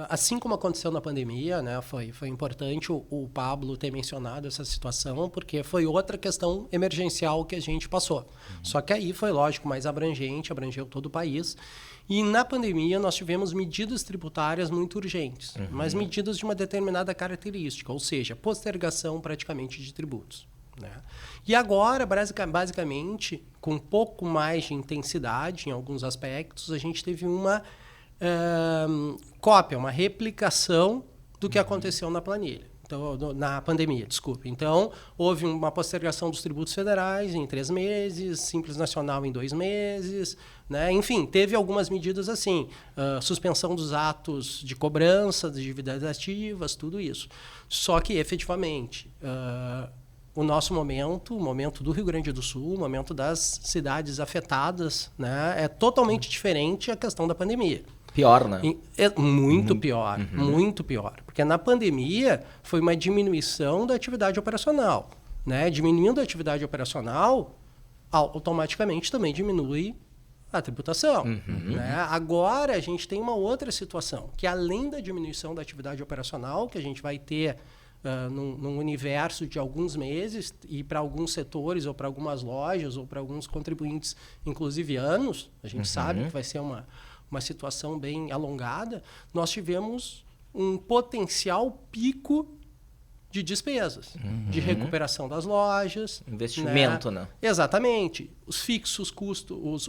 Assim como aconteceu na pandemia, né, foi importante o Pablo ter mencionado essa situação, porque foi outra questão emergencial que a gente passou. Só que aí foi, lógico, mais abrangente, abrangeu todo o país. E na pandemia nós tivemos medidas tributárias muito urgentes, mas medidas de uma determinada característica, ou seja, postergação praticamente de tributos. Né? E agora, basicamente, com um pouco mais de intensidade em alguns aspectos, a gente teve uma cópia, uma replicação do que aconteceu na planilha. Então, na pandemia, desculpe. Então, houve uma postergação dos tributos federais em 3 meses, Simples Nacional em 2 meses, né? Enfim, teve algumas medidas assim, suspensão dos atos de cobrança, de dívidas ativas, tudo isso. Só que, efetivamente, o nosso momento, o momento do Rio Grande do Sul, o momento das cidades afetadas, né, é totalmente diferente a questão da pandemia. Pior, né? É muito pior, muito pior. Porque na pandemia foi uma diminuição da atividade operacional. Né? Diminuindo a atividade operacional, automaticamente também diminui a tributação. Né? Agora a gente tem uma outra situação, que além da diminuição da atividade operacional, que a gente vai ter num universo de alguns meses, e para alguns setores, ou para algumas lojas, ou para alguns contribuintes, inclusive anos, a gente sabe que vai ser uma situação bem alongada, nós tivemos um potencial pico de despesas, de recuperação das lojas. Investimento, né? Exatamente. Os fixos,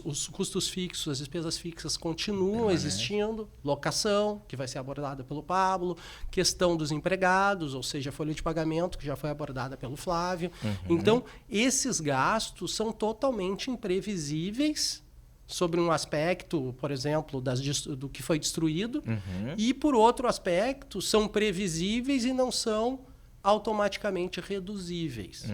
os custos fixos, as despesas fixas continuam existindo. Locação, que vai ser abordada pelo Pablo. Questão dos empregados, ou seja, a folha de pagamento, que já foi abordada pelo Flávio. Então, esses gastos são totalmente imprevisíveis sobre um aspecto, por exemplo, do que foi destruído, e, por outro aspecto, são previsíveis e não são automaticamente reduzíveis.